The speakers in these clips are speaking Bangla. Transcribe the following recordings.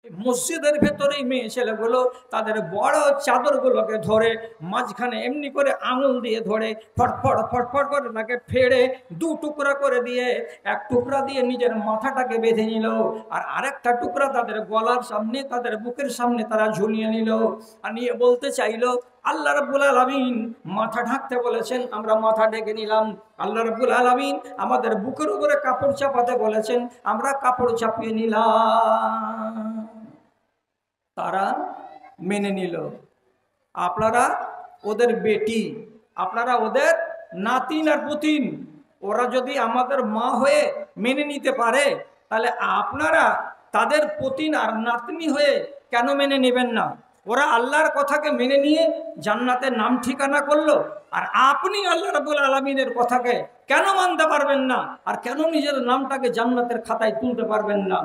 মসজিদের ভেতরেই মেয়ে ছেলেগুলো তাদের বড় চাদরগুলোকে ধরে মাঝখানে এমনি করে আঙুল দিয়ে ধরে ফটফট ফটফট করে তাকে ফেড়ে দু টুকরা করে দিয়ে এক টুকরা দিয়ে নিজের মাথাটাকে বেঁধে নিল, আর আরেকটা টুকরা তাদের গলার সামনে তাদের বুকের সামনে তারা ঝুলিয়ে নিল। আর নিয়ে বলতে চাইলো আল্লাহ রাব্বুল আলামিন মাথা ঢাকতে বলেছেন, আমরা মাথা ঢেকে নিলাম। আল্লাহ রাব্বুল আলামিন আমাদের বুকের উপরে কাপড় চাপাতে বলেছেন, আমরা কাপড় চাপিয়ে নিলাম। তারা মেনে নিল। আপনারা ওদের বেটি, আপনারা ওদের নাতিন আর পুতিন, ওরা যদি আমাদের মা হয়ে মেনে নিতে পারে, তাহলে আপনারা তাদের পুতিন আর নাতনি হয়ে কেন মেনে নেবেন না? ওরা আল্লাহর কথাকে মেনে নিয়ে জান্নাতের নাম ঠিকানা করলো, আর আপনি আল্লাহ রাব্বুল আলামিনের কথাকে কেন মানতে পারবেন না? আর কেন নিজের নামটাকে জান্নাতের খাতায় তুলতে পারবেন না?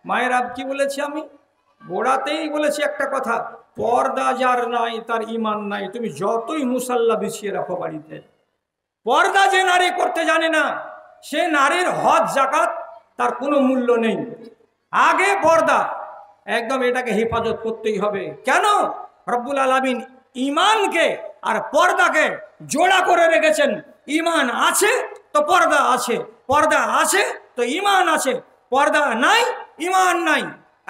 মায়েরা, কি বলেছি আমি? গোড়াতেই বলেছি একটা কথা, পর্দা যার নাই তার ঈমান নাই। তুমি যতই মুসাল্লা বিছিয়ে রাখো বাড়িতে, পর্দা যে নারী করতে জানে না, সে নারীর হজ জাকাত তার কোনো মূল্য নেই। আগে পর্দা, একদম এটাকে হেফাজত করতেই হবে। কেন? রব্বুল আলামিন ঈমানকে আর পর্দাকে জোড়া করে রেখেছেন। ঈমান আছে তো পর্দা আছে, পর্দা আছে তো ঈমান আছে, পর্দা নাই ঈমান নাই,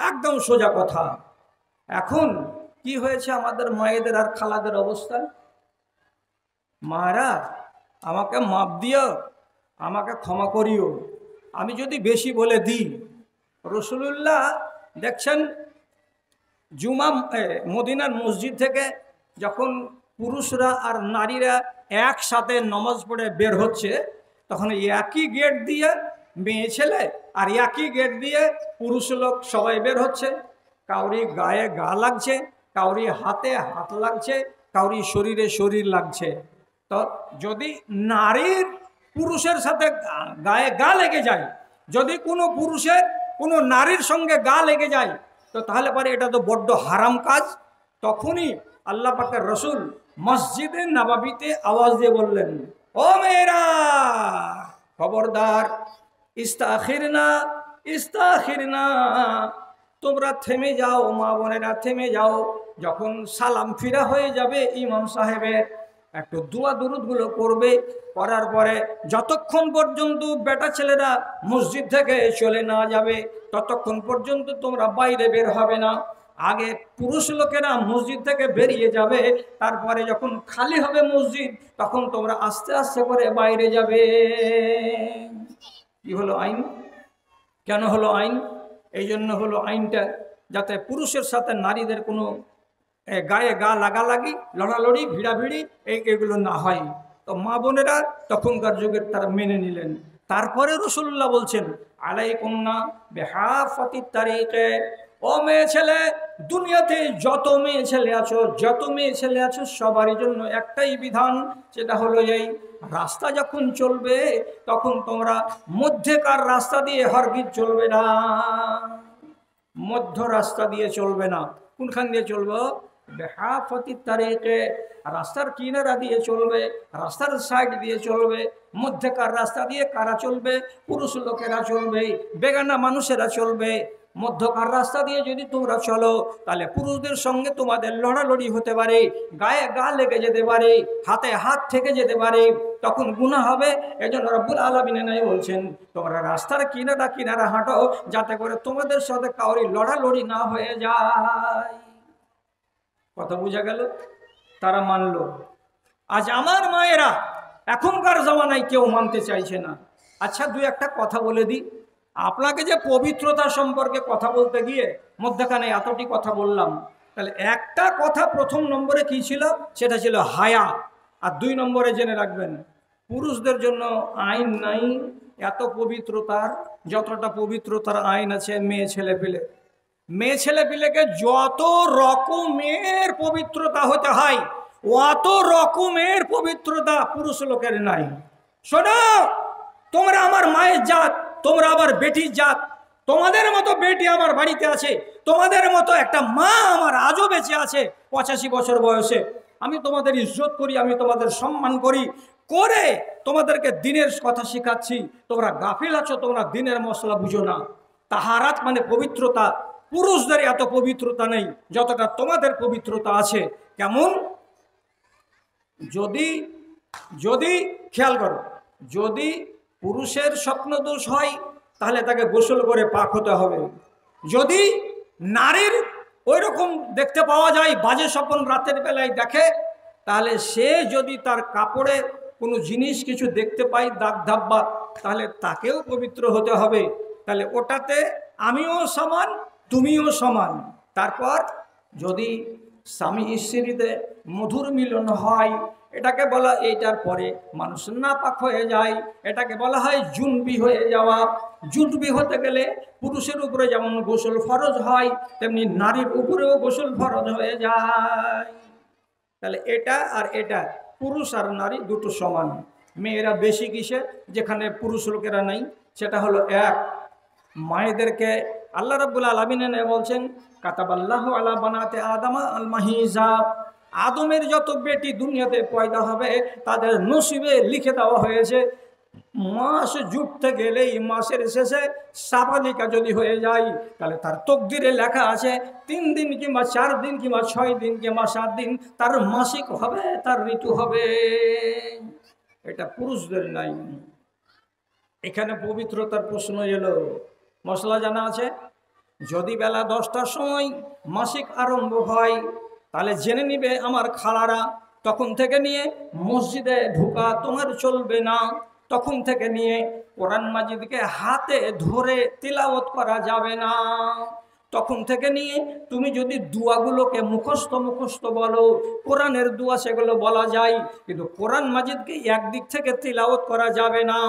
একদম সোজা কথা। এখন কি হয়েছে আমাদের মায়েদের আর খালাদের অবস্থা? মারা, আমাকে মাপ দিও, আমাকে ক্ষমা করিও, আমি যদি বেশি বলে দিই। রাসূলুল্লাহ দেখছেন মদিনার মসজিদ থেকে যখন পুরুষরা আর নারীরা একসাথে নামাজ পড়ে বের হচ্ছে, তখন একই গেট দিয়ে মেয়ে ছেলে আর একই গেট দিয়ে পুরুষ লোক সবাই বের হচ্ছে। কাউরি গায়ে গা লাগছে, কাউরি হাতে হাত লাগছে, কাউরি শরীরে শরীর লাগছে। তো যদি নারীর পুরুষের সাথে গায়ে গা লেগে যায়, যদি কোনো পুরুষের কোনো নারীর সঙ্গে গা লেগে যায়, তো তাহলে পরে এটা তো বড্ড হারাম কাজ। তখনই আল্লাহ পাকের রসুল মসজিদে নববীতে আওয়াজ দিয়ে বললেন, ও মেয়েরা, খবরদার, ইস্তাখিরনা ইস্তাখিরনা, তোমরা থেমে যাও, মা বোনেরা থেমে যাও। যখন সালাম ফিরা হয়ে যাবে ইমাম সাহেবের, একটু দোয়া দুরুদগুলো করবে, করার পরে যতক্ষণ পর্যন্ত বেটা ছেলেরা মসজিদ থেকে চলে না যাবে ততক্ষণ পর্যন্ত তোমরা বাইরে বের হবে না। আগে পুরুষ লোকেরা মসজিদ থেকে বেরিয়ে যাবে, তারপরে যখন খালি হবে মসজিদ তখন তোমরা আস্তে আস্তে করে বাইরে যাবে। কি হলো আইন? কেন হলো আইন? এই জন্য হলো আইনটা, যাতে পুরুষের সাথে নারীদের কোনো গায়ে গা লাগালাগি, লড়ালড়ি, ভিড়াভিড়ি এগুলো না হয়। তো মা বোনেরা তখনকার যুগের তারা মেনে নিলেন। তারপরে রাসূলুল্লাহ বলছেন, আলাইকুন্না বিহাফাতিত তারিকে, ও মেয়ে ছেলে, দুনিয়াতে যত মেয়ে ছেলে আছো, যত মেয়ে ছেলে আছো, সবারই জন্য একটাই বিধান, সেটা হলো এই, রাস্তা যখন চলবে তখন তোমরা মধ্যেকার রাস্তা দিয়ে হরগিজ চলবে না, মধ্য রাস্তা দিয়ে চলবে না। কোনখান দিয়ে চলবো? বেহাফাতিত তারিকে, রাস্তার কিনারা দিয়ে চলবে, রাস্তার সাইড দিয়ে চলবে। মধ্যেকার রাস্তা দিয়ে কারা চলবে? পুরুষ লোকেরা চলবে, বেগানা মানুষেরা চলবে। মধ্যকার রাস্তা দিয়ে যদি তোমরা চলো, তাহলে পুরুষদের সঙ্গে তোমাদের লড়ালড়ি হতে পারে, গায়ে গা লেগে যেতে পারে, হাতে হাত থেকে যেতে পারে, তখন গুনাহ হবে। এজন্য রব্বুল আলামিন নাই বলছেন, তোমরা রাস্তার কিনারা কিনারা হাঁটো, যাতে করে তোমাদের সাথে কাউরি লড়ালড়ি না হয়ে যায়। কথা বোঝা গেল? তারা মানলো। আজ আমার মায়েরা এখনকার জামানায় কেউ মানতে চাইছে না। আচ্ছা, দুই একটা কথা বলে দিই। আপনাকে যে পবিত্রতা সম্পর্কে কথা বলতে গিয়ে মধ্যখানে এতটি কথা বললাম, তাহলে একটা কথা প্রথম নম্বরে কি ছিল? সেটা ছিল হায়া। আর দুই নম্বরে জেনে রাখবেন, পুরুষদের জন্য আইন নাই এত পবিত্রতার, যতটা পবিত্রতার আইন আছে মেয়ে ছেলে পেলে। মেয়ে ছেলে পিলেকে যত রকমের পবিত্রতা হতে হয়, অত রকমের পবিত্রতা পুরুষ লোকের নাই। শোনো, তোমরা আমার মায়ের জাত, তোমরা আমার বেটির জাত, তোমাদের মতো বেটি আমার বাড়িতে আছে, তোমাদের মতো একটা মা আমার আজও বেঁচে আছে 85 বছর বয়সে। আমি তোমাদের ইজ্জত করি, আমি তোমাদের সম্মান করি, করে তোমাদেরকে দিনের কথা শেখাচ্ছি। তোমরা গাফিল আছো, তোমরা দিনের মশলা বুঝো না। তাহারাত মানে পবিত্রতা, পুরুষদের এত পবিত্রতা নেই যতটা তোমাদের পবিত্রতা আছে। কেমন? যদি যদি খেয়াল করো, যদি পুরুষের স্বপ্নদোষ হয় তাহলে তাকে গোসল করে পাক হতে হবে। যদি নারীর ওই রকম দেখতে পাওয়া যায়, বাজে স্বপ্ন রাতের বেলায় দেখে, তাহলে সে যদি তার কাপড়ে কোনো জিনিস কিছু দেখতে পাই, দাগ ধাব্বা, তাহলে তাকেও পবিত্র হতে হবে। তাহলে ওটাতে আমিও সমান, তুমিও সমান। তারপর যদি স্বামী স্ত্রীতে মধুর মিলন হয়, এটাকে বলা, এইটার পরে মানুষ নাপাক হয়ে যায়, এটাকে বলা হয় জুনবি হয়ে যাওয়া। জুনবি হতে গেলে পুরুষের উপরে যেমন গোসল ফরজ হয়, তেমনি নারীর উপরেও গোসল ফরজ হয়ে যায়। তাহলে এটা আর এটা, পুরুষ আর নারী দুটো সমান। মেয়েরা বেশি কিসে, যেখানে পুরুষ লোকেরা নেই, সেটা হলো এক, মায়েদেরকে আল্লাহ রাব্বুল আলামিন বলছেন কাতাবাল্লাহু আলা বানাতে আদমা আল মাহিজা, আদমের যত বেটি দুনিয়াতে পয়দা হবে তাদের নসিবে লিখে দেওয়া হয়েছে। মাস জুটতে গেলেই মাসের শেষে সাবালিকা যদি হয়ে যায়, তাহলে তার তকদিরে লেখা আছে 3 দিন কিংবা 4 দিন কিংবা 6 দিন কিংবা 7 দিন তার মাসিক হবে, তার ঋতু হবে। এটা পুরুষদের নাই। এখানে পবিত্রতার প্রশ্ন এলো, মশলা জানা আছে? যদি বেলা 10টার সময় মাসিক আরম্ভ হয়, তাহলে জেনে নিবে আমার খালারা, তখন থেকে নিয়ে মসজিদে ঢোকা তোমার চলবে না। তখন থেকে নিয়ে কোরআন মাজিদকে হাতে ধরে তিলাওয়াত করা যাবে না। তখন থেকে নিয়ে তুমি যদি দুয়াগুলোকে মুখস্থ বলো, কোরআনের দুয়া সেগুলো বলা যায়, কিন্তু কোরআন মাজিদকে একদিক থেকে তিলাওয়াত করা যাবে না।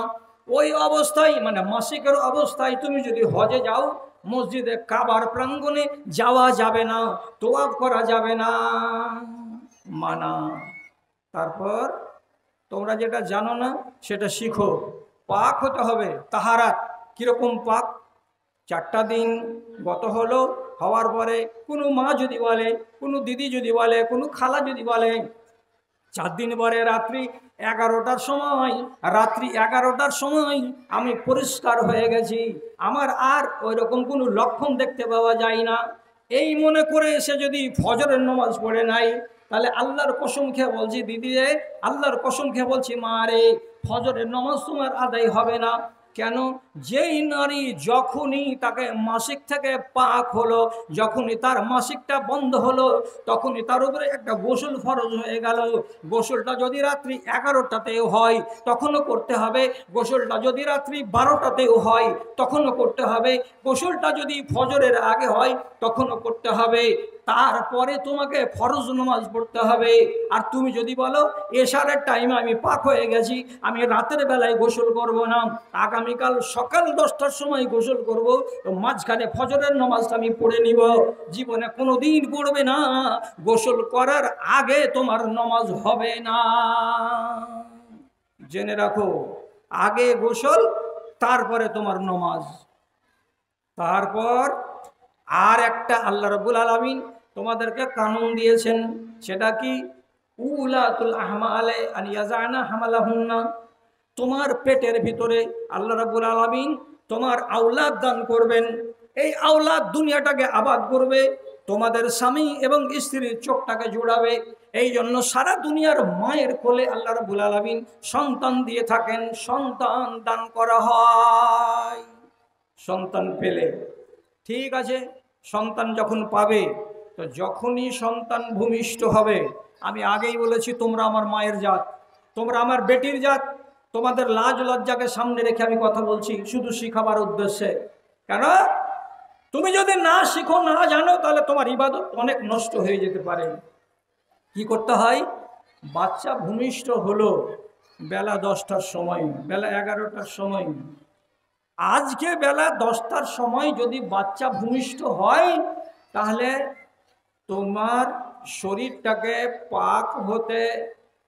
ওই অবস্থায়, মানে মাসিকের অবস্থায় তুমি যদি হজে যাও, মসজিদে কাবার প্রাঙ্গণে যাওয়া যাবে না, তোয়াফ করা যাবে না, মানা। তারপর তোমরা যেটা জানো না সেটা শিখো, পাক হতে হবে। তাহারাত কীরকম পাক? 4টা দিন গত হলো, হওয়ার পরে কোনো মা যদি বলে, কোনো দিদি যদি বলে, কোনো খালা যদি বলে, 4 দিন পরে রাত্রি 11টার সময় আমি পরিষ্কার হয়ে গেছি, আমার আর ওই রকম কোনো লক্ষণ দেখতে পাওয়া যায় না, এই মনে করে এসে যদি ফজরের নামাজ পড়ে নাই, তাহলে আল্লাহর কসম খেয়ে বলছি দিদি রে, আল্লাহর কসম খেয়ে বলছি মা রে, ফজরের নামাজ তোমার আদায় হবে না। কেন? যেই নারী যখনই তাকে মাসিক থেকে পাক হলো, যখনই তার মাসিকটা বন্ধ হলো, তখনই তার উপরে একটা গোসল ফরজ হয়ে গেল। গোসলটা যদি রাত্রি 11টাতেও হয় তখনও করতে হবে, গোসলটা যদি রাত্রি 12টাতেও হয় তখনও করতে হবে, গোসলটা যদি ফজরের আগে হয় তখনও করতে হবে। তারপরে তোমাকে ফরজ নামাজ পড়তে হবে। আর তুমি যদি বলো এশারের টাইমে আমি পাক হয়ে গেছি, আমি রাতের বেলায় গোসল করব না, আগামীকাল সকাল 10টার সময় গোসল করব, তো মাঝখানে ফজরের নামাজটা আমি পড়ে নিব, জীবনে কোনো দিন পড়বে না। গোসল করার আগে তোমার নামাজ হবে না, জেনে রাখো। আগে গোসল, তারপরে তোমার নামাজ। তারপর আর একটা আল্লাহ রাব্বুল আলামিন তোমাদেরকে কানুন দিয়েছেন, সেটা কি? উলাতুল আহমালে আন ইয়াজানা হামালাহুন্না। তোমার পেটের ভিতরে আল্লাহ রাব্বুল আলামিন তোমার আওলাদ দান করবেন। এই আওলাদ দুনিয়াটাকে আবাদ করবে, তোমাদের স্বামী এবং স্ত্রীর চোখটাকে জোড়াবে। এই জন্য সারা দুনিয়ার মায়ের কোলে আল্লাহ রাব্বুল আলামিন সন্তান দিয়ে থাকেন, সন্তান দান করা হয়। সন্তান পেলে ঠিক আছে, সন্তান যখন পাবে, তো যখনই সন্তান ভূমিষ্ঠ হবে, আমি আগেই বলেছি তোমরা আমার মায়ের জাত, তোমরা আমার বেটির জাত, তোমাদের লাজ লজ্জাকে সামনে রেখে আমি কথা বলছি, শুধু শিখাবার উদ্দেশ্যে। কেন? তুমি যদি না শিখো, না জানো, তাহলে তোমার ইবাদত অনেক নষ্ট হয়ে যেতে পারে। কি করতে হয়? বাচ্চা ভূমিষ্ঠ হলো বেলা 10টার সময়, বেলা 11টার সময়, আজকে বেলা 10টার সময় যদি বাচ্চা ভূমিষ্ঠ হয়, তাহলে তোমার শরীরটাকে পাক হতে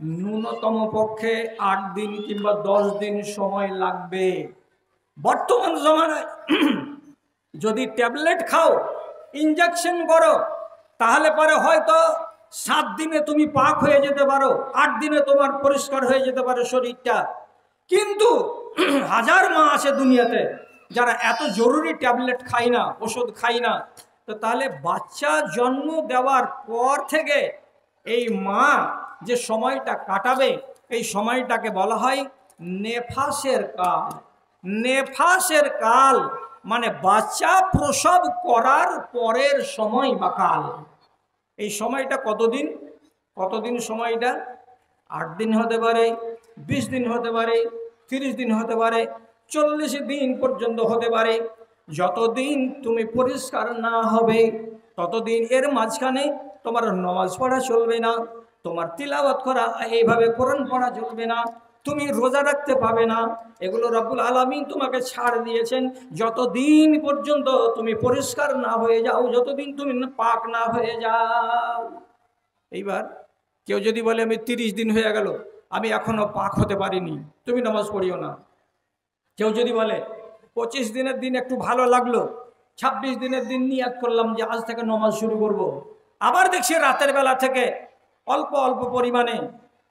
ন্যূনতম পক্ষে 8 দিন কিংবা 10 দিন সময় লাগবে। বর্তমান জমানায় যদি ট্যাবলেট খাও, ইনজেকশন করো, তাহলে পরে হয়তো 7 দিনে তুমি পাক হয়ে যেতে পারো, 8 দিনে তোমার পরিষ্কার হয়ে যেতে পারে শরীরটা। কিন্তু হাজার মা আছে দুনিয়াতে যারা এত জরুরি ট্যাবলেট খায় না, ওষুধ খায় না, তো তাহলে বাচ্চা জন্ম দেওয়ার পর থেকে এই মা যে সময়টা কাটাবে এই সময়টাকে বলা হয় নেফাসের কাল। নেফাসের কাল মানে বাচ্চা প্রসব করার পরের সময় বা কাল। এই সময়টা কতদিন? কতদিন সময়টা? 8 দিন হতে পারে, 20 দিন হতে পারে, 30 দিন হতে পারে, 40 দিন পর্যন্ত হতে পারে। যতদিন তুমি পরিষ্কার না হবে ততদিন এর মাঝখানে তোমার নামাজ পড়া চলবে না, তোমার তিলাওয়াত করা এইভাবে কোরআন পড়া চলবে না, তুমি রোজা রাখতে পাবে না। এগুলো রব্বুল আলামিন তোমাকে ছাড় দিয়েছেন যতদিন পর্যন্ত তুমি পরিষ্কার না হয়ে যাও, যতদিন তুমি পাক না হয়ে যাও। এইবার কেউ যদি বলে আমি 30 দিন হয়ে গেল, আমি এখনো পাক হতে পারিনি, তুমি নামাজ পড়িও না। কেউ যদি বলে 25 দিনের দিন একটু ভালো লাগলো, 26 দিনের দিন নিয়াত করলাম যে আজ থেকে নামাজ শুরু করব, আবার দেখছি রাতের বেলা থেকে অল্প অল্প পরিমাণে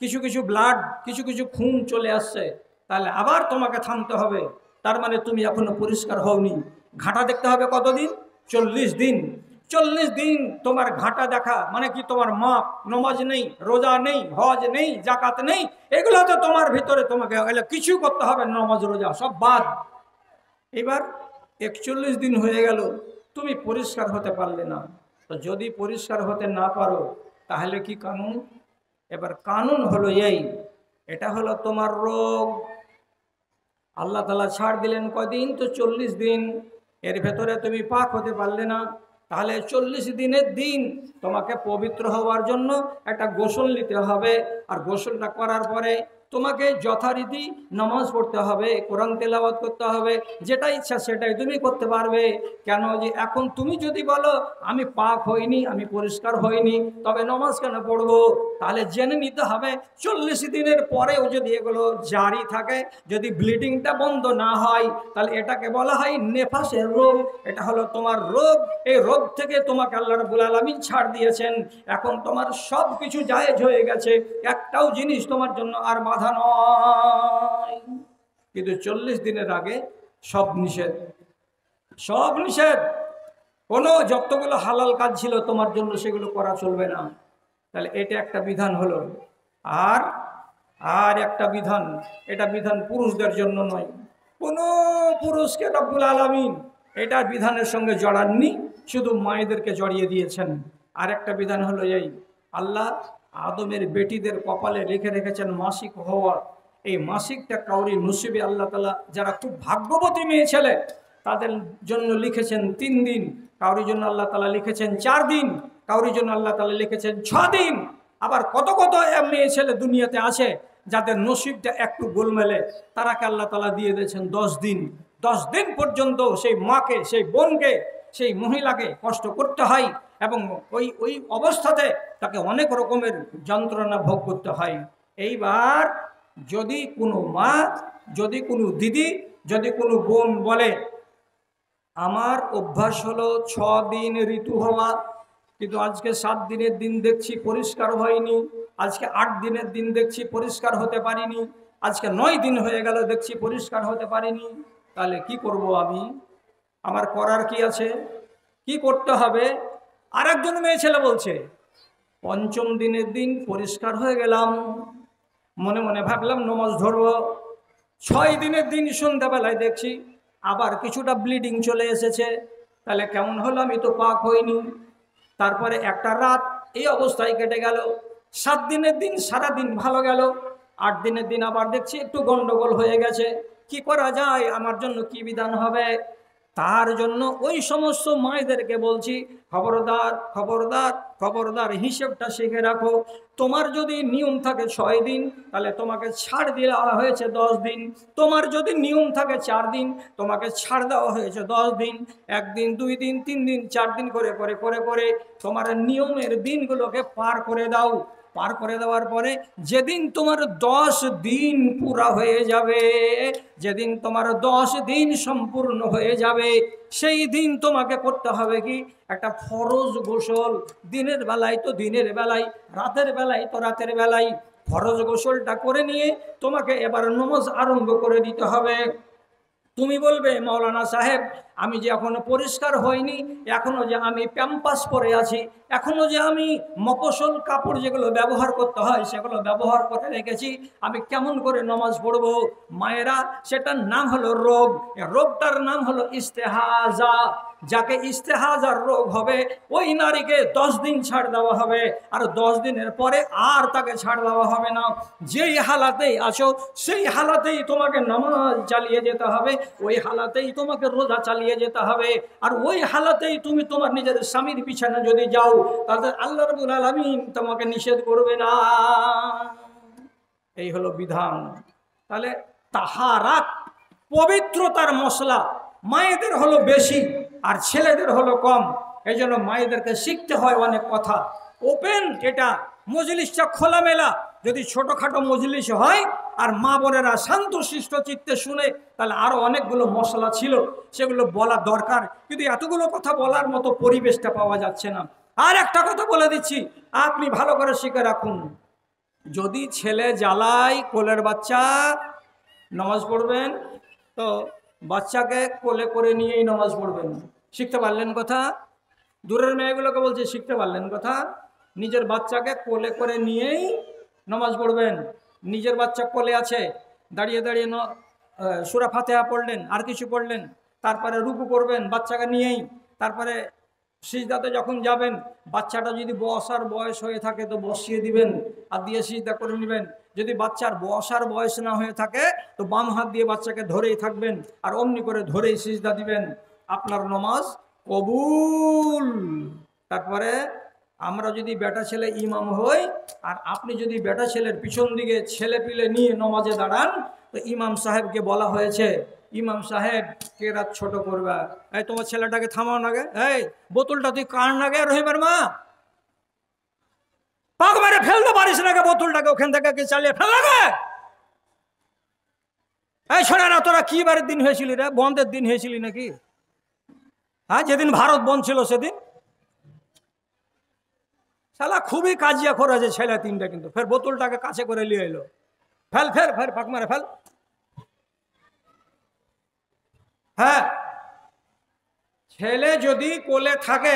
কিছু কিছু ব্লাড, কিছু কিছু খুন চলে আসছে, তাহলে আবার তোমাকে থামতে হবে। তার মানে তুমি এখনো পরিষ্কার হওনি। ঘাটা দেখতে হবে কতদিন? 40 দিন। 40 দিন তোমার ঘাটা দেখা মানে কি? তোমার মাপ, নমাজ নেই, রোজা নেই, হজ নেই, জাকাত নেই, এগুলো তো তোমার ভিতরে, তোমাকে কিছু করতে হবে, নমাজ রোজা সব বাদ। এবার 41 দিন হয়ে গেল, তুমি পরিষ্কার হতে পারলে না। তো যদি পরিষ্কার হতে না পারো তাহলে কি কানুন? এবার কানুন হলো এই, এটা হলো তোমার রোগ। আল্লাহ তাআলা ছাড় দিলেন কদিন? তো 40 দিন। এর ভেতরে তুমি পাক হতে পারলে না, তাহলে 40 দিনের দিন তোমাকে পবিত্র হওয়ার জন্য একটা গোসল নিতে হবে। আর গোসলটা করার পরে তোমাকে যথারীতি নামাজ পড়তে হবে, কোরআন তেলাওয়াত করতে হবে, যেটা ইচ্ছা সেটাই তুমি করতে পারবে। কেন? যে এখন তুমি যদি বলো আমি পাক হইনি, আমি পরিষ্কার হইনি, তবে নামাজ কেন পড়বো? তাহলে জেনে নিতে হবে 40 দিনের পরেও যদি এগুলো জারি থাকে, যদি ব্লিডিংটা বন্ধ না হয়, তাহলে এটাকে বলা হয় নেফাসের রোগ। এটা হলো তোমার রোগ। এই রোগ থেকে তোমাকে আল্লাহ রাব্বুল আলামিন ছাড় দিয়েছেন। এখন তোমার সব কিছু জায়েজ হয়ে গেছে, একটাও জিনিস তোমার জন্য আর বাধা নয়। কিন্তু 40 দিনের আগে সব নিষেধ, সব নিষেধ। কোনো যতগুলো হালাল কাজ ছিল তোমার জন্য সেগুলো করা চলবে না। তাহলে এটা একটা বিধান হলো। আর আর একটা বিধান, এটা বিধান পুরুষদের জন্য নয়। কোনো পুরুষকে রব্বুল আলামিন এটা বিধানের সঙ্গে জড়াননি, শুধু মায়েদেরকে জড়িয়ে দিয়েছেন। আর একটা বিধান হলো এই, আল্লাহ আদমের বেটিদের কপালে লিখে রেখেছেন মাসিক হওয়া। এই মাসিকটা কাউরি নসিবে আল্লাহ তাআলা, যারা খুব ভাগ্যবতী মেয়ে ছেলে তাদের জন্য লিখেছেন 3 দিন, কাউরির জন্য আল্লাহ তাআলা লিখেছেন 4 দিন, কাউরির জন্য আল্লাহ তাআলা লিখেছেন 6 দিন। আবার কত কত মেয়ে ছেলে দুনিয়াতে আছে যাদের নসিবটা একটু গোলমেলে, তারাকে আল্লাহ তাআলা দিয়ে দিয়েছেন 10 দিন। 10 দিন পর্যন্ত সেই মাকে, সেই বোনকে, সেই মহিলাকে কষ্ট করতে হয় এবং ওই ওই অবস্থাতে তাকে অনেক রকমের যন্ত্রণা ভোগ করতে হয়। এইবার যদি কোনো মা, যদি কোনো দিদি, যদি কোনো বোন বলে আমার অভ্যাস হলো 6 দিন ঋতু হওয়া, কিন্তু আজকে 7 দিনের দিন দেখছি পরিষ্কার হয়নি, আজকে 8 দিনের দিন দেখছি পরিষ্কার হতে পারিনি, আজকে 9 দিন হয়ে গেল দেখছি পরিষ্কার হতে পারিনি, তাহলে কি করব আমি? আমার করার কি আছে? কি করতে হবে? আর একজন মেয়ে ছেলে বলছে 5ম দিনের দিন পরিষ্কার হয়ে গেলাম, মনে মনে ভাবলাম নামাজ ধরব, 6 দিনের দিন সন্ধ্যাবেলায় দেখছি আবার কিছুটা ব্লিডিং চলে এসেছে, তাহলে কেমন হলো? আমি তো পাক হইনি। তারপরে একটা রাত এই অবস্থায় কেটে গেল, 7 দিনের দিন সারা দিন ভালো গেল, 8 দিনের দিন আবার দেখছি একটু গন্ডগোল হয়ে গেছে। কি করা যায়? আমার জন্য কি বিধান হবে? তার জন্য ওই সমস্ত মায়েদেরকে বলছি, খবরদার খবরদার খবরদার, হিসেবটা শিখে রাখো। তোমার যদি নিয়ম থাকে 6 দিন, তাহলে তোমাকে ছাড় দেওয়া হয়েছে 10 দিন। তোমার যদি নিয়ম থাকে 4 দিন, তোমাকে ছাড় দেওয়া হয়েছে 10 দিন। 1 দিন, 2 দিন, 3 দিন, 4 দিন করে করে করে করে তোমার নিয়মের দিনগুলোকে পার করে দাও। পার করে দেওয়ার পরে যেদিন তোমার 10 দিন পুরা হয়ে যাবে, যেদিন তোমার 10 দিন সম্পূর্ণ হয়ে যাবে, সেই দিন তোমাকে করতে হবে কি? একটা ফরজ গোসল। দিনের বেলায় তো দিনের বেলায়, রাতের বেলায় তো রাতের বেলায়। ফরজ গোসলটা করে নিয়ে তোমাকে এবার নামাজ আরম্ভ করে দিতে হবে। তুমি বলবে মৌলানা সাহেব আমি যে এখনো পরিষ্কার হইনি, এখনো যে আমি প্যাম্পাস পরে আছি, এখনো যে আমি মফসল কাপড় যেগুলো ব্যবহার করতে হয় সেগুলো ব্যবহার করে রেখেছি, আমি কেমন করে নামাজ পড়বো? মায়েরা, সেটার নাম হলো রোগ। রোগটার নাম হলো ইস্তেহাজা। যাকে ইস্তেহাজার রোগ হবে ওই নারীকে 10 দিন ছাড় দেওয়া হবে, আর 10 দিনের পরে আর তাকে ছাড় দেওয়া হবে না। যেই হালাতেই আছো সেই হালাতেই তোমাকে নামাজ চালিয়ে যেতে হবে, ওই হালাতেই তোমাকে রোজা চালিয়ে যেতে হবে, আর ওই হালাতেই তুমি তোমার নিজের স্বামীর পিছনে যদি যাও তাহলে আল্লাহ রাব্বুল আলামিন তোমাকে নিষেধ করবে না। এই হলো বিধান। তাহলে তাহারাত, পবিত্রতার মশলা মায়েদের হলো বেশি আর ছেলেদের হলো কম। এই জন্য মায়েদেরকে শিখতে হয় অনেক কথা। ওপেন এটা মজলিসটা খোলামেলা, যদি ছোটোখাটো মজলিস হয় আর মা বোনেরা শান্ত শিষ্ট চিত্তে শুনে তাহলে আরও অনেকগুলো মশলা ছিল সেগুলো বলা দরকার, কিন্তু এতগুলো কথা বলার মতো পরিবেশটা পাওয়া যাচ্ছে না। আর একটা কথা বলে দিচ্ছি, আপনি ভালো করে শিখে রাখুন, যদি ছেলে জ্বালায় কোলের বাচ্চা নামাজ পড়বেন তো বাচ্চাকে কোলে করে নিয়েই নামাজ পড়বেন। শিখতে পারলেন কথা? দূরের মেয়েগুলোকে বলছে শিখতে পারলেন কথা? নিজের বাচ্চাকে কোলে করে নিয়েই নামাজ পড়বেন। নিজের বাচ্চা কোলে আছে, দাঁড়িয়ে দাঁড়িয়ে সূরা ফাতিহা পড়লেন, আর কিছু পড়লেন, তারপরে রুকু করবেন বাচ্চাকে নিয়েই, তারপরে সিজদাতে যখন যাবেন বাচ্চাটা যদি বসার বয়স হয়ে থাকে তো বসিয়ে দিবেন আর দিয়ে সিজদা করে নেবেন। যদি বাচ্চার বসার বয়স না হয়ে থাকে তো বাম হাত দিয়ে বাচ্চাকে ধরেই থাকবেন আর অমনি করে ধরেই সিজদা দিবেন, আপনার নামাজ কবুল। তারপরে আমরা যদি বেটা ছেলে ইমাম হই আর আপনি যদি বেটা ছেলের পিছন দিকে ছেলে পিলে নিয়ে নামাজে দাঁড়ান তো ইমাম সাহেবকে বলা হয়েছে, ইমাম সাহেব কেরাত ছোট করবা, এই তোমার ছেলেটাকে থামাও নাগে, এই বোতলটা তুই কার নাগে রহিমের মা, পাক মেরে ফেলতে পারিস নাকি বোতলটাকে ওখান থেকে চালিয়ে ফেল লাগে। এই শোনা না, তোরা কি বারের দিন হয়েছিলি রে? বন্ধের দিন হয়েছিলি নাকি? হ্যাঁ, যেদিন ভারত বন্ধ ছিল সেদিন। শালা খুবই কাজিয়া করেছে ছেলে তিনটা, কিন্তু ফের বোতলটাকে কাছে করে নিয়ে এলো, ফেল ফের ফের পাক মারে ফেল। হ্যাঁ, ছেলে যদি কোলে থাকে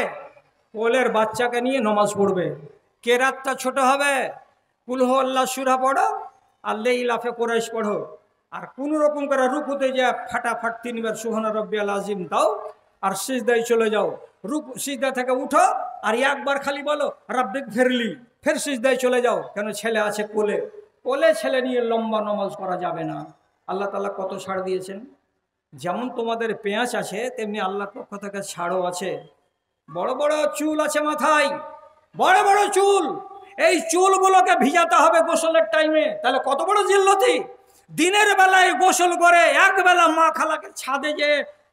কোলের বাচ্চাকে নিয়ে নামাজ পড়বে, কেরাতটা ছোট হবে, কুল হু আল্লাহ সূরা পড়ো আর লাইলাফে কুরাইশ পড়ো, আর কোন রকম করে রুকুতে যা ফাটাফাট 3 বার সুবহান রাব্বিয়াল আযীম দাও আর সিজদায় চলে যাও। রুকু সিজদা থেকে উঠো আর একবার খালি বলো রাব্বিক ফিরলি, ফের সিজদায় চলে যাও। কেন? ছেলে আছে কোলে, কোলে ছেলে নিয়ে লম্বা নামাজ করা যাবে না। আল্লাহ তাআলা কত ছাড় দিয়েছেন। যেমন তোমাদের পেঁয়াজ আছে তেমনি আল্লাহর পক্ষ থেকে ছাড়ও আছে। বড় বড় চুল আছে মাথায়, বড় বড় চুল, এই চুলগুলোকে ভিজাতে হবে গোসলের টাইমে, তাহলে কত বড় জিল্লতি। দিনের বেলায় গোসল করে একবেলা মা খালাকে ছাদে যে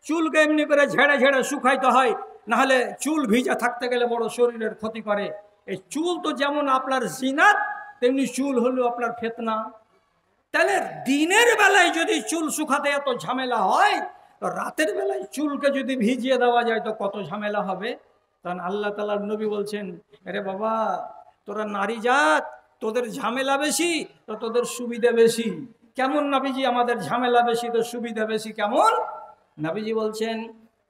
চুলকে এমনি করে ঝেড়ে ঝেড়ে শুকাইতে হয়, নাহলে চুল ভিজা থাকতে গেলে বড় শরীরের ক্ষতি করে। এই চুল তো যেমন আপনার জিনাত তেমনি চুল হলো আপনার ফিতনা। তাহলে দিনের বেলায় যদি চুল শুকাতে এত ঝামেলা হয় তো রাতের বেলায় চুলকে যদি ভিজিয়ে দেওয়া যায় তো কত ঝামেলা হবে। তখন আল্লাহ তাআলার নবী বলছেন, আরে বাবা তোরা নারী জাত, তোদের ঝামেলা বেশি তো তোদের সুবিধা বেশি। কেমন নবীজি? আমাদের ঝামেলা বেশি তো সুবিধা বেশি কেমন? নবীজি বলছেন,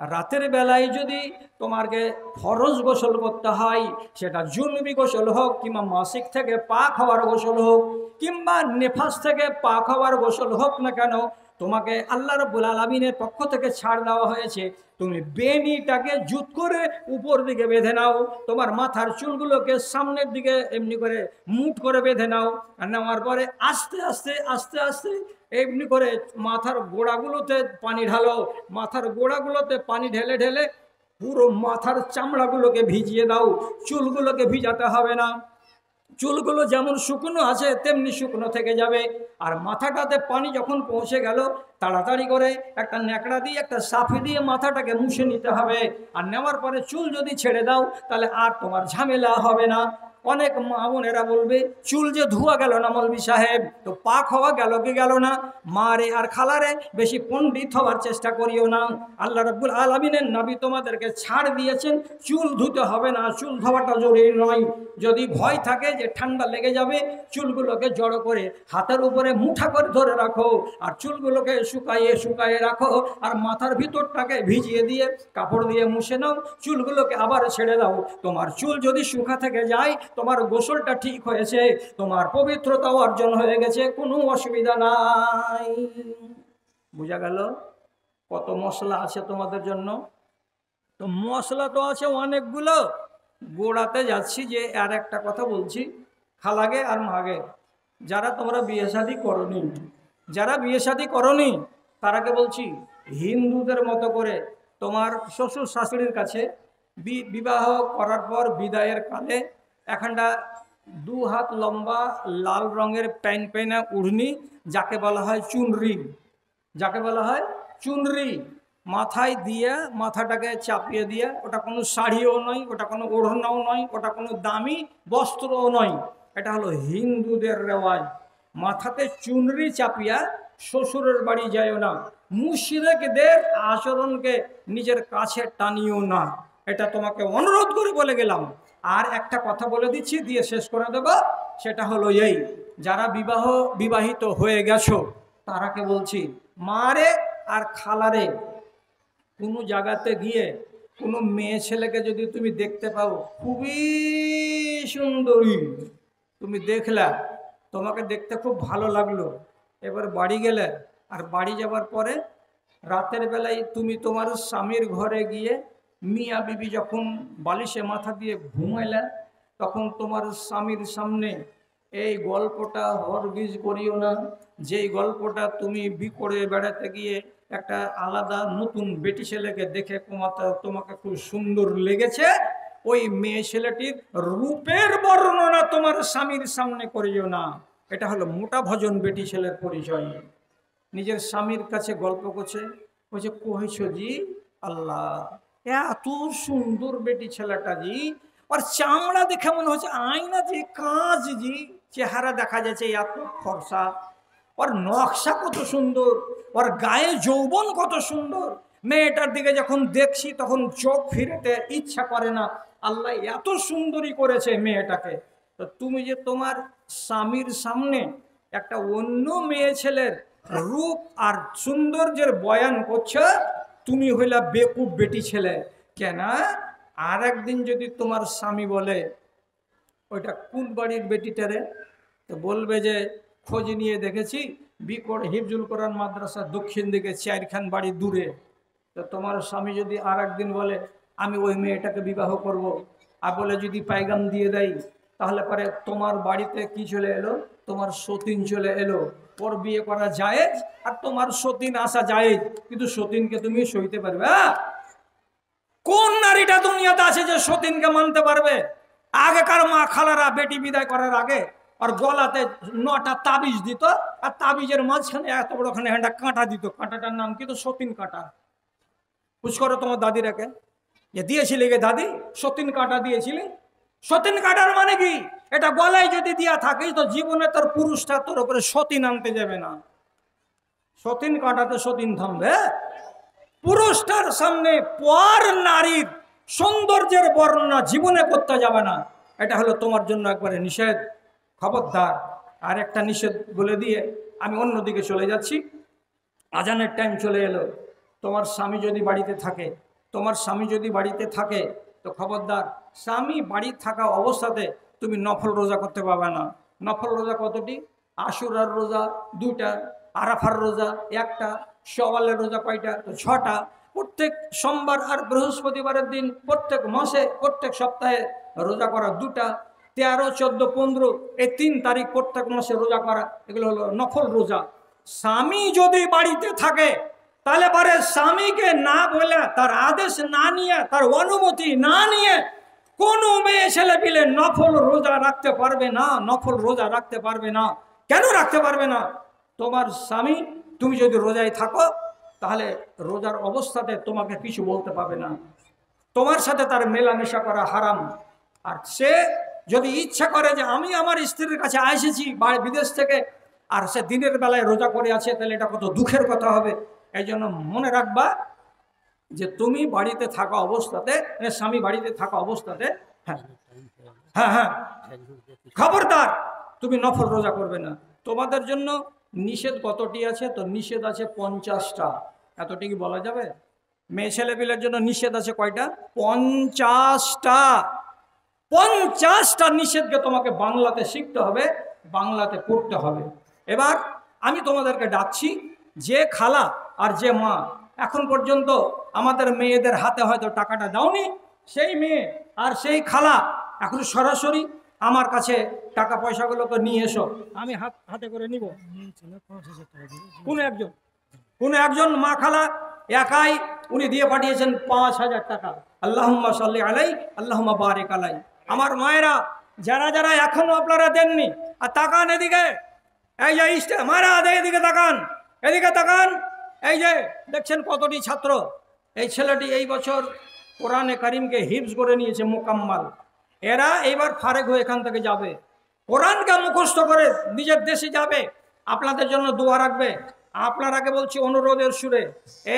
রাতের বেলায় যদি তোমাকে ফরজ গোসল করতে হয়, সেটা জুনবি গোসল হোক কিংবা মাসিক থেকে পাক হওয়ার গোসল হোক কিংবা নেফাস থেকে পাক হওয়ার গোসল হোক না কেন, তোমাকে আল্লাহ রাব্বুল আলামিনের পক্ষ থেকে ছাড় দেওয়া হয়েছে। তুমি বেনিটাকে জুত করে উপর দিকে বেঁধে নাও, তোমার মাথার চুলগুলোকে সামনের দিকে এমনি করে মুঠ করে বেঁধে নাও, আর নেওয়ার পরে আস্তে আস্তে আস্তে আস্তে এমনি করে মাথার গোড়াগুলোতে পানি ঢালো, মাথার গোড়াগুলোতে পানি ঢেলে ঢেলে পুরো মাথার চামড়াগুলোকে ভিজিয়ে দাও। চুলগুলোকে ভিজাতে হবে না, চুলগুলো যেমন শুকনো আছে তেমনি শুকনো থেকে যাবে। আর মাথাটাতে পানি যখন পৌঁছে গেল তাড়াতাড়ি করে একটা ন্যাকড়া দিয়ে একটা সাফি দিয়ে মাথাটাকে মুছে নিতে হবে। আর নেওয়ার পরে চুল যদি ছেড়ে দাও তাহলে আর তোমার ঝামেলা হবে না। অনেক মা বোনেরা বলবে চুল যে ধোয়া গেল না মৌলভী সাহেব, তো পাক হওয়া গেল কি গেল না? মারে আর খালারে বেশি পণ্ডিত হওয়ার চেষ্টা করিও না। আল্লাহ রাব্বুল আলামিনের নবী তোমাদেরকে ছাড় দিয়েছেন, চুল ধুতে হবে না, চুল ধোয়াটা জরুরি নয়। যদি ভয় থাকে যে ঠান্ডা লেগে যাবে, চুলগুলোকে জড়ো করে হাতের উপরে মুঠা করে ধরে রাখো, আর চুলগুলোকে শুকাইয়ে রাখো, আর মাথার ভিতরটাকে ভিজিয়ে দিয়ে কাপড় দিয়ে মুছে নাও, চুলগুলোকে আবার ছেড়ে দাও। তোমার চুল যদি শুকা থেকে যায়, তোমার গোসলটা ঠিক হয়েছে, তোমার পবিত্রতা অর্জন হয়ে গেছে, কোনো অসুবিধা নাই। বুঝা গেল? কত মশলা আছে তোমাদের জন্য। তো মশলা তো আছে অনেকগুলো, গোড়াতে যাচ্ছি যে আর একটা কথা বলছি, খালাগে আর মাগে, যারা তোমরা বিয়ে শাদী করনি, যারা বিয়ে শাদী করনি তারাকে বলছি, হিন্দুদের মতো করে তোমার শ্বশুর শাশুড়ির কাছে বিবাহ করার পর বিদায়ের কালে এখানটা 2 হাত লম্বা লাল রঙের প্যান্ট পেনা উড়নি, যাকে বলা হয় চুনরি, যাকে বলা হয় চুনরি, মাথায় দিয়ে মাথাটাকে চাপিয়ে দিয়ে, ওটা কোনো শাড়িও নয়, ওটা কোনো ওড়নাও নয়, ওটা কোনো দামি বস্ত্রও নয়, এটা হলো হিন্দুদের রেওয়াজ। মাথাতে চুনরি চাপিয়া শ্বশুরের বাড়ি যাইও না, মুশরিকদের আচরণকে নিজের কাছে টানিও না, এটা তোমাকে অনুরোধ করে বলে গেলাম। আর একটা কথা বলে দিচ্ছি, দিয়ে শেষ করে দেব, সেটা হলো এই, যারা বিবাহিত হয়ে গেছো তারাকে বলছি, মারে আর খালারে কোনো জায়গাতে গিয়ে কোনো মেয়ে ছেলেকে যদি তুমি দেখতে পাও খুবই সুন্দরী, তুমি দেখলা, তোমাকে দেখতে খুব ভালো লাগলো, এবার বাড়ি গেলে, আর বাড়ি যাবার পরে রাতের বেলায় তুমি তোমার স্বামীর ঘরে গিয়ে মিয়া বিবি যখন বালিশে মাথা দিয়ে ঘুমাইলা, তখন তোমার স্বামীর সামনে এই গল্পটা হরগিজ করিও না, যেই গল্পটা তুমি বিকরে বেড়াতে গিয়ে একটা আলাদা নতুন বেটি ছেলেকে দেখে তোমাকে খুব সুন্দর লেগেছে, ওই মেয়ে ছেলেটির রূপের বর্ণনা তোমার স্বামীর সামনে করিও না। এটা হলো মোটা ভজন বেটি ছেলের পরিচয়। নিজের স্বামীর কাছে গল্প করছে, বলছে কইছ জি, আল্লাহ এত সুন্দর বেটি ছেলেটা জি, ওর চামড়া দেখে মনে হচ্ছে আয়না যে কাজ জি, চেহারা দেখা যাচ্ছে এত ফর্সা, ওর নকশা কত সুন্দর, ওর গায়ে যৌবন কত সুন্দর, মেয়েটার দিকে যখন দেখছি তখন চোখ ফিরেতে ইচ্ছা করে না, আল্লাহ এত সুন্দরী করেছে মেয়েটাকে। তো তুমি যে তোমার স্বামীর সামনে একটা অন্য মেয়ে ছেলের রূপ আর সৌন্দর্যের বয়ান করছো, তুমি হইলা বেকুব বেটি ছেলে। কেন? আর একদিন যদি তোমার স্বামী বলে ওইটা কোন বাড়ির বেটিটারে, তো বলবে যে খোঁজ নিয়ে দেখেছি বিকট হিফজুল কোরআন মাদ্রাসা দক্ষিণ দিকে 4খান বাড়ি দূরে। তো তোমার স্বামী যদি আর একদিন বলে আমি ওই মেয়েটাকে বিবাহ করব, আর বলে যদি পায়গাম দিয়ে দেয়, তাহলে পরে তোমার বাড়িতে কি চলে এলো? তোমার সতীন চলে এলো। ওর বিয়ে করা যায় আর তোমার সতীন আসা যায়, কিন্তু সতীনকে তুমি সইতে পারবে? কোন নারীটা দুনিয়াতে আছে যে সতীনকে মানতে পারবে? আগেকার মা খালারা বেটি বিদায় করার আগে আর গলাতে 9টা তাবিজ দিত, আর তাবিজের মাঝখানে এত বড়খানে একটা কাঁটা দিত, কাঁটাটার নাম কিন্তু সতীন কাঁটা। বুঝ করো তোমার দাদিরাকে যে দিয়েছিলে গে দাদি, সতীন কাঁটা দিয়েছিলি। সতীন কাঁটার মানে কি? এটা গলায় যদি দিয়া থাকিস তো জীবনে তোর পুরুষটা তোর উপরে সতীন আনতে যাবে না। সতীন কাঁটাতে সতীন থামবে। পুরুষটার সামনে পর নারীর সৌন্দর্যের বর্ণনা জীবনে করতে যাবে না, এটা হলো তোমার জন্য একবারে নিষেধ, খবরদার। আর একটা নিষেধ বলে দিয়ে আমি অন্যদিকে চলে যাচ্ছি। আজানের টাইম চলে এলো। তোমার স্বামী যদি বাড়িতে থাকে, তোমার স্বামী যদি বাড়িতে থাকে, তো খবরদার, স্বামী বাড়ি থাকা অবস্থাতে তুমি নফল রোজা করতে পারবে না। নফল রোজা কতটি? আশুরার রোজা 2টা, আরাফার রোজা 1টা, শওয়ালের রোজা কয়টা? তো 6টা। প্রত্যেক সোমবার আর বৃহস্পতিবারের দিন প্রত্যেক মাসে প্রত্যেক সপ্তাহে রোজা করা 2টা, 13, 14, 15 এই 3 তারিখ প্রত্যেক মাসে রোজা করা, এগুলো হলো নফল রোজা। স্বামী যদি বাড়িতে থাকে তাহলে পরে স্বামীকে না বলে, তার আদেশ না নিয়ে, তার অনুমতি না নিয়ে কোনো মেয়ে ছেলে পিলে নফল রোজা রাখতে পারবে না। নফল রোজা রাখতে পারবে না। কেন রাখতে পারবে না? তোমার স্বামী, তুমি যদি রোজায় থাকো তাহলে রোজার অবস্থাতে তোমাকে কিছু বলতে পারবে না, তোমার সাথে তার মেলামেশা করা হারাম। আর সে যদি ইচ্ছা করে যে আমি আমার স্ত্রীর কাছে এসেছি বিদেশ থেকে, আর সে দিনের বেলায় রোজা করে আছে, তাহলে এটা কত দুঃখের কথা হবে। এই জন্য মনে রাখবা যে তুমি বাড়িতে থাকা অবস্থাতে, স্বামী বাড়িতে থাকা অবস্থাতে, হ্যাঁ হ্যাঁ হ্যাঁ, খবরদার তুমি নফল রোজা করবে না। তোমাদের জন্য নিষেধ কতটি আছে? তো নিষেধ আছে 50টা। এতটি কি বলা যাবে? মেয়ে ছেলেপিলের জন্য নিষেধ আছে কয়টা? 50টা। 50টা নিষেধকে তোমাকে বাংলাতে শিখতে হবে, বাংলাতে পড়তে হবে। এবার আমি তোমাদেরকে ডাকছি, যে খালা আর যে মা এখন পর্যন্ত আমাদের মেয়েদের হাতে হয়তো টাকাটা দাওনি, সেই মেয়ে আর সেই খালা এখন সরাসরি আমার কাছে টাকা পয়সাগুলোকে নিয়ে এসো, আমি হাতে করে নিব। কোন একজন মা খালা একাই উনি দিয়ে পাঠিয়েছেন 5000 টাকা। আল্লাহুম্মা সাল্লি আলাই, আল্লাহুম্মা বারিক আলাই। আমার মায়েরা যারা যারা এখনো আপনারা দেননি, আর তাকান এদিকে, এই যে মায়েরা এদিকে তাকান, এদিকে তাকান। এই যে দেখছেন কতটি ছাত্র, এই ছেলেটি এই বছর কোরআনে কারিমকে হিফজ করে নিয়েছে মুকাম্মাল। এরা এইবার ফারেক হয়ে এখান থেকে যাবে, কোরআনকে মুখস্থ করে নিজের দেশে যাবে। আপনাদের জন্য দোয়া রাখবে। আপনার আগে বলছি অনুরোধের সুরে,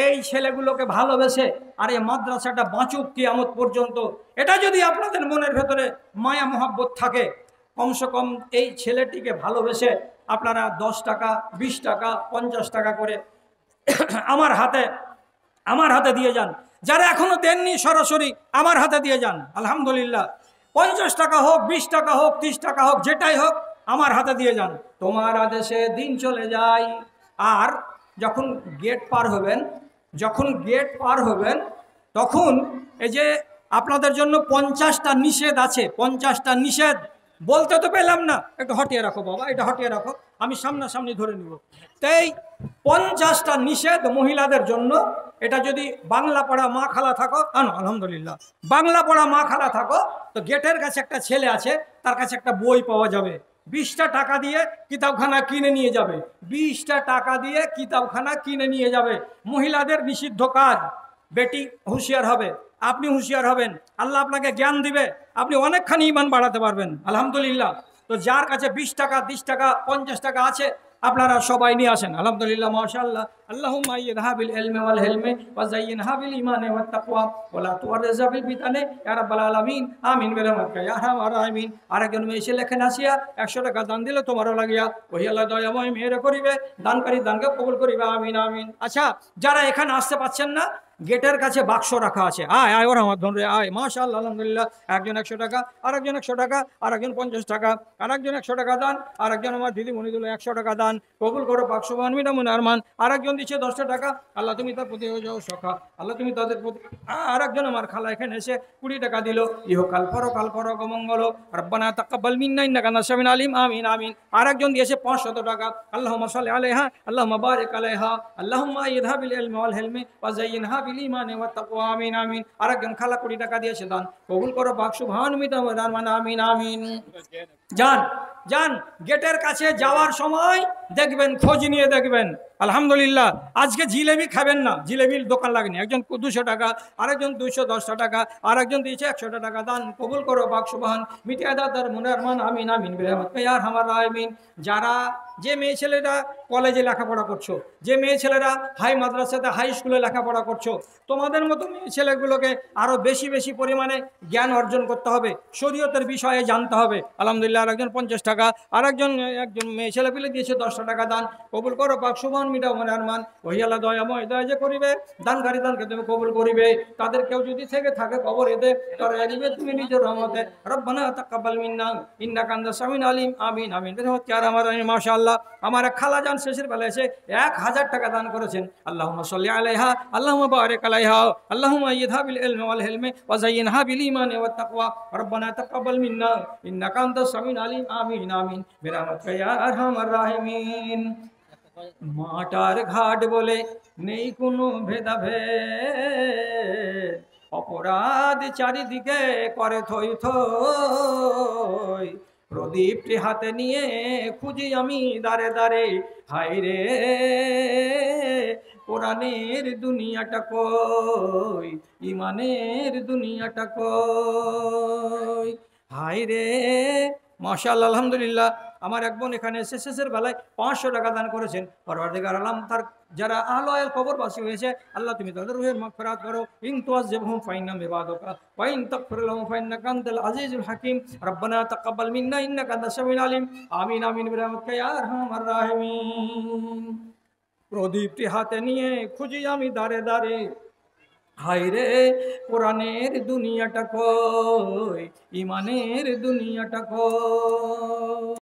এই ছেলেগুলোকে ভালোবেসে আর এই মাদ্রাসাটা বাঁচুক কিয়ামত পর্যন্ত, এটা যদি আপনাদের মনের ভেতরে মায়া মোহাব্বত থাকে, কমসে কম এই ছেলেটিকে ভালোবেসে আপনারা 10 টাকা, 20 টাকা, 50 টাকা করে আমার হাতে দিয়ে যান। যারা এখনো দেননি সরাসরি আমার হাতে দিয়ে যান। আলহামদুলিল্লাহ, 50 টাকা হোক, 20 টাকা হোক, 30 টাকা হোক, যেটাই হোক আমার হাতে দিয়ে যান। তোমার আদেশে দিন চলে যায়। আর যখন গেট পার হবেন, তখন এই যে আপনাদের জন্য 50টা নিষেধ আছে। 50টা নিষেধ বলতে তো পেলাম না, একটু হটিয়ে রাখো বাবা, এটা হটিয়ে রাখো, আমি সামনাসামনি ধরে নিব। তাই 50টা নিষেধ মহিলাদের জন্য। এটা যদি বাংলা পড়া মা খালা থাকো, আলহামদুলিল্লাহ, বাংলা পড়া মা খালা থাকো, তো গেটের কাছে একটা ছেলে আছে, তার কাছে একটা বই পাওয়া যাবে। 20টা টাকা দিয়ে কিতাবখানা কিনে নিয়ে যাবে। 20টা টাকা দিয়ে কিতাবখানা কিনে নিয়ে যাবে। মহিলাদের নিষিদ্ধ কাজ। বেটি হুঁশিয়ার হবে, আপনি হুঁশিয়ার হবেন, আল্লাহ আপনাকে জ্ঞান দিবে, আপনি অনেকখানি ঈমান বাড়াতে পারবেন। আলহামদুলিল্লাহ। তো যার কাছে 20 টাকা, 30 টাকা, 50 টাকা আছে, আপনারা সবাই নিয়ে আসেন। আলহামদুলিল্লাহ, মাশাআল্লাহ। আল্লাহুম্মা ইয়্যিদহা বিল ইলমি ওয়াল হিলমি ওয়া যায়্যিনহা বিল ঈমানি ওয়াত তাকওয়া ওয়া লা তুআররিজা বিল ফিতানি ইয়া রাব্বাল আলামিন। আমিন বিরহমাতিকা ইয়া আরহামার রাহিমিন। আরেকজন মেয়ে এসে লেখেন আসিয়া 100 টাকা দান দিলে তোমারও লাগিয়া ওহি আল্লাহ দয়াময় মেহের করিবে, দানকারী দানকে কবুল করিবে। আমিন আমিন। আচ্ছা, যারা এখানে আসতে পারছেন না, গেটের কাছে বাক্স রাখা আছে, আয় ওরা আমার ধরে আয়। মাশাআল্লাহ, আলহামদুলিল্লাহ। একজন 100 টাকা, আরেকজন 100 টাকা, আরেকজন 50 টাকা, আরেকজন 100 টাকা দান, আরেকজন আমার দিদিমণি দিল 100 টাকা দান, কবুল করো পাক সুবহান মিনামুন আরমান। আরেকজন দিচ্ছে 10 টাকা, আল্লাহ তুমি তার প্রতি হয়ে যাও সখা, আল্লাহ তুমি তাদের প্রতি। আরেকজন আমার খালা এখানে এসে 20 টাকা দিল, ইহকাল পরকাল করো মঙ্গল, রব্বানা তাকাব্বাল মিন্না ইন্নাকা আনতাস সামিউল আলিম। আমিন আমিন। আরেকজন দিয়েছে 500 টাকা, আল্লাহুম্মা সাল্লি আলাইহা, আল্লাহুম্মা বারিক আলাইহা, আল্লাহুম্মা ইযহাব বিল ইলমি ওয়াল হিলমি ওয়া যায়্যিনহা বিল ঈমানি ওয়াত তাকওয়া। আমিন আমিন। আরেকজন খালা 20 টাকা দিয়েছে দান, কবুল করো পাক সুবহান মিনামুন আরমান। আমিন আমিন। যান গেটের কাছে যাওয়ার সময় দেখবেন, খোঁজ নিয়ে দেখবেন। আলহামদুলিল্লাহ। আজকে জিলেবি খাবেন না, জিলেবির দোকান লাগেনি। একজন 200 টাকা, আরেকজন 210 টাকা, আরেকজন দিয়েছে 100 টাকা দান, কবুল করো পাক সুবহান মিটিয়া দাদার মনে আরমান। আমিন আমিন বিরহমাতিকা ইয়া আরহামার রাহিমিন। যারা যে মেয়ে ছেলেরা কলেজে লেখাপড়া করছো, যে মেয়ে ছেলেরা হাই মাদ্রাসাতে, হাই স্কুলে লেখাপড়া করছো, তোমাদের মতো মেয়ে ছেলেগুলোকে আরো বেশি বেশি পরিমাণে জ্ঞান অর্জন করতে হবে, শরীয়তের বিষয়ে জানতে হবে। আলহামদুলিল্লাহ। আরেকজন 50 টাকা, একজন মেয়ে ছেলে পেলে দিয়েছে 10 টাকা দান, কবুল করো পাক সুবহান মিটাও মনে আরমান। ওহি আল্লাহ দয়াময় দয়া যে করিবে, দানকারী দানকে তুমি কবুল করিবে। তাদের কেউ যদি থেকে থাকে কবর এতে তরাইয়া দিবে তুমি নিজের রহমতে। রব্বানা তাকাব্বাল মিন্না ইন্নাকা আনতাস সামিউল আলিম। আমিন আমিন। আমার মাশাআল্লাহ, আমার এক খালাজান শেষের বেলা এসে 1000 টাকা দান করেছেন। আল্লাহুম্মা সাল্লি আলাইহা, আল্লাহুম্মা বারিক আলাইহা, আল্লাহুম্মা ইযহাব বিল ইলমি ওয়াল হিলমি ওয়া যায়্যিনহা বিল ঈমানি ওয়াত তাকওয়া, রব্বানা তাকাব্বাল মিন্না ইন্নাকা আনতাস সামিউল আলিম। আমিন আমিন বিরহমাতিকা ইয়া আরহামার রাহিমিন। মাটার ঘাট বলে নেই কোনো ভেদাভেদ, অপরাধ চারিদিকে করে থই থই, প্রদীপটি হাতে নিয়ে খুঁজি আমি দাঁড়ে দাঁড়ে, হায় রে কোরআনের দুনিয়াটা কই, ইমানের দুনিয়াটা কই। হাই রে মাশাআল্লাহ আলহামদুলিল্লাহ। আমার এক বোন এখানে শেষের বেলায় 500 টাকা দান করেছেন। পরওয়ারদিগার আলম তার যারা আহলাল কবরবাসী হয়েছে আল্লাহ তুমি তাদের রুহের মাগফিরাত করো। ইন তুআযিবহুম ফাইন্নাহুম ইবাদুকা ওয়া ইন তাগফির লাহুম ফাইন্নাকা আনতাল আজিজুল হাকীম। রব্বানা তাকাব্বাল মিন্না ইন্নাকা আনতাস সামিউল আলিম। আমিন আমিন বিরহমাতিকা ইয়া আরহামার রাহিমিন। প্রদীপটি হাতে নিয়ে খুঁজি আমি দাঁড়ে দাঁড়ে, হায়রে কোরআনের দুনিয়াটা কই, ইমানের দুনিয়াটা কই।